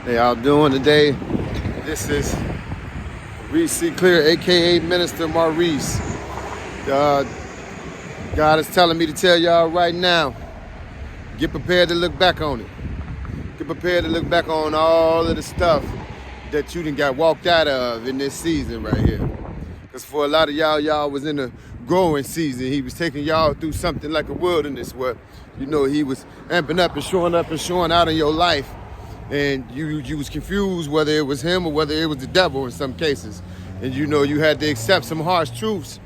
How y'all doing today? This is Reese-c-clear, aka Minister Maurice. God is telling me to tell y'all right now, get prepared to look back on it. Get prepared to look back on all of the stuff that you done got walked out of in this season right here. Because for a lot of y'all was in a growing season. He was taking y'all through something like a wilderness where, he was amping up and showing out in your life. And you was confused whether it was him or whether it was the devil in some cases. And you had to accept some harsh truths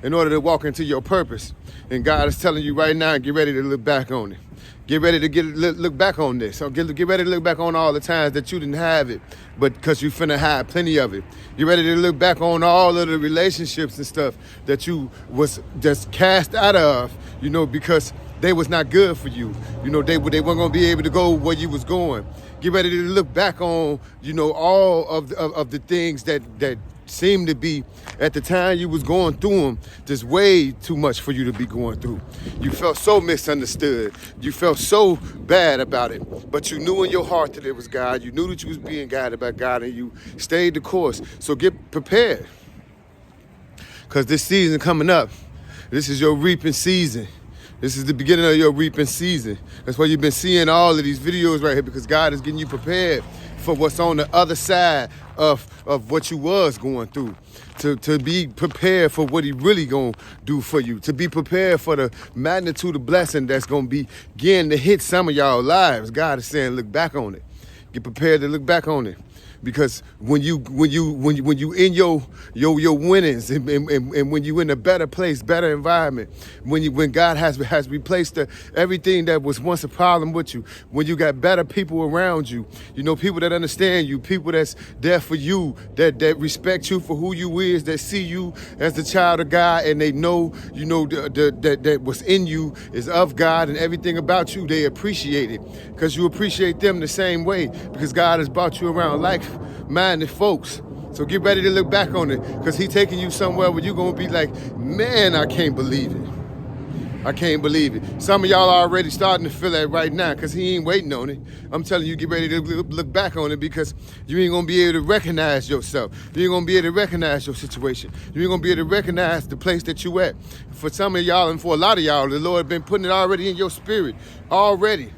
in order to walk into your purpose. And God is telling you right now, get ready to look back on it. Get ready to look back on this. So get ready to look back on all the times that you didn't have it, but because you finna have plenty of it. Get ready to look back on all of the relationships and stuff that you was just cast out of, because they was not good for you. They weren't gonna be able to go where you was going. Get ready to look back on, all of the things that seemed to be, at the time you was going through them, just way too much for you to be going through. You felt so misunderstood. You felt so bad about it. But you knew in your heart that it was God. You knew that you was being guided by God, and you stayed the course. So get prepared. Because this season coming up, this is your reaping season. This is the beginning of your reaping season. That's why you've been seeing all of these videos right here, because God is getting you prepared for what's on the other side of what you was going through. To be prepared for what he really gonna do for you. To be prepared for the magnitude of blessing that's gonna be getting to hit some of y'all lives. God is saying, look back on it. Get prepared to look back on it. Because when you in your winnings and when you in a better place, better environment, when God has replaced everything that was once a problem with you, when you got better people around you, people that understand you, people that's there for you, that respect you for who you is, that see you as the child of God, and they know that what's in you is of God, and everything about you they appreciate it, because you appreciate them the same way, because God has brought you around like-minded folks. So get ready to look back on it, because he taking you somewhere where you're going to be like, man, I can't believe it. I can't believe it. Some of y'all are already starting to feel that right now, because he ain't waiting on it. I'm telling you, get ready to look back on it, because you ain't going to be able to recognize yourself. You ain't going to be able to recognize your situation. You ain't going to be able to recognize the place that you at. For some of y'all and for a lot of y'all, the Lord been putting it already in your spirit already.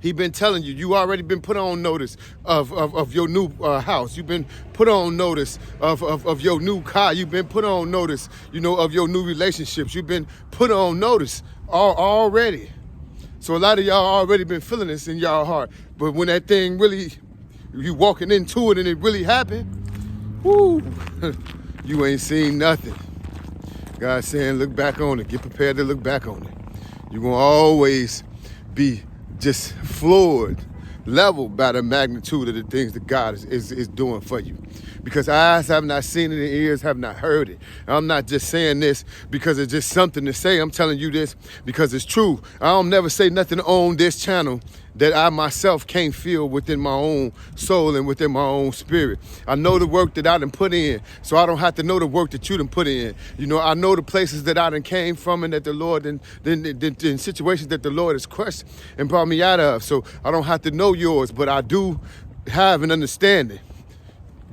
He been telling you, you already been put on notice of your new house. You've been put on notice of your new car. You've been put on notice, of your new relationships. You've been put on notice already. So a lot of y'all already been feeling this in y'all heart. But when that thing really, you walking into it and it really happened, whoo, you ain't seen nothing. God's saying, look back on it. Get prepared to look back on it. You're going to always be just floored, leveled by the magnitude of the things that God is doing for you. Because eyes have not seen it and ears have not heard it. I'm not just saying this because it's just something to say. I'm telling you this because it's true. I don't never say nothing on this channel that I myself can't feel within my own soul and within my own spirit. I know the work that I done put in, so I don't have to know the work that you done put in. I know the places that I done came from and that the Lord, in situations that the Lord has crushed and brought me out of. So I don't have to know yours, but I do have an understanding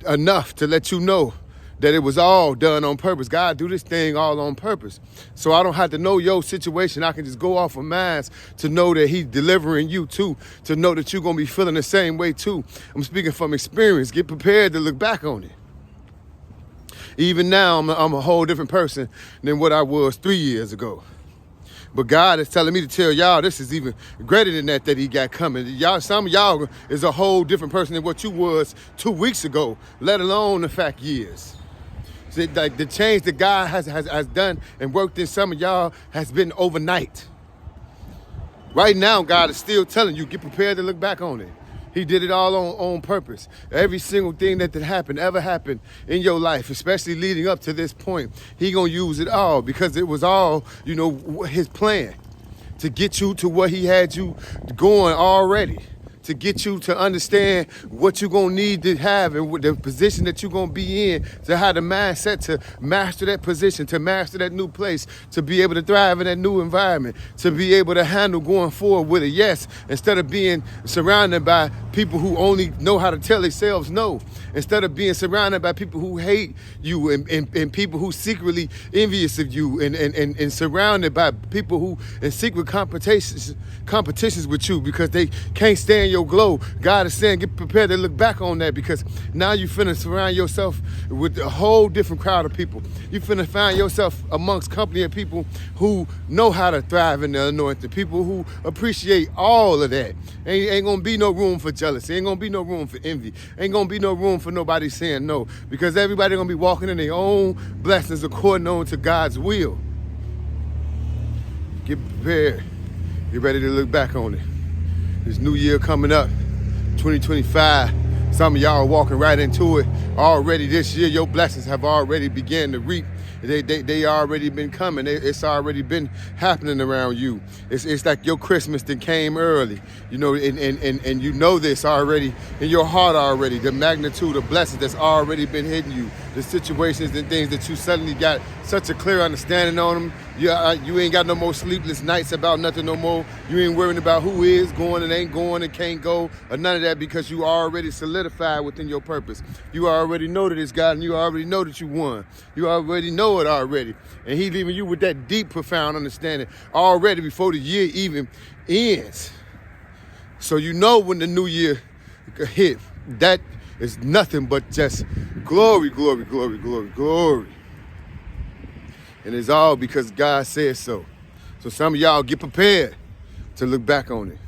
enough to let you know that it was all done on purpose. God do this thing all on purpose. So I don't have to know your situation. I can just go off of mine to know that he's delivering you too, to know that you're going to be feeling the same way too. I'm speaking from experience. Get prepared to look back on it. Even now, I'm a whole different person than what I was 3 years ago. But God is telling me to tell y'all this is even greater than that he got coming. Some of y'all is a whole different person than what you was 2 weeks ago, let alone the fact years. So like the change that God has done and worked in some of y'all has been overnight. Right now, God is still telling you, get prepared to look back on it. He did it all on purpose. Every single thing that ever happened in your life, especially leading up to this point, he gonna use it all because it was all, his plan to get you to what he had you going already, to get you to understand what you're going to need to have and what the position that you're going to be in, to have the mindset to master that position, to master that new place, to be able to thrive in that new environment, to be able to handle going forward with a yes, instead of being surrounded by people who only know how to tell themselves no, instead of being surrounded by people who hate you and people who secretly envious of you and surrounded by people who in secret competitions with you because they can't stand your glow. God is saying get prepared to look back on that, because now you finna surround yourself with a whole different crowd of people. You finna find yourself amongst company of people who know how to thrive in the anointing, people who appreciate all of that. Ain't gonna be no room for jealousy, ain't gonna be no room for envy, ain't gonna be no room for nobody saying no, because everybody gonna be walking in their own blessings according to God's will. Get prepared, get ready to look back on it. This new year coming up, 2025, some of y'all are walking right into it already this year. Your blessings have already begun to reap. They already been coming. It's already been happening around you. It's like your Christmas that came early, you know, and you know this already in your heart already, the magnitude of blessings that's already been hitting you, the situations and things that you suddenly got such a clear understanding on them. You ain't got no more sleepless nights about nothing no more. You ain't worrying about who is going and ain't going and can't go or none of that, because you already solidified within your purpose. You already know that it's God, and you already know that you won. You already know it already. And He's leaving you with that deep, profound understanding already before the year even ends. So you know when the new year hit, that is nothing but just glory, glory, glory, glory, glory. And it's all because God said so. So some of y'all get prepared to look back on it.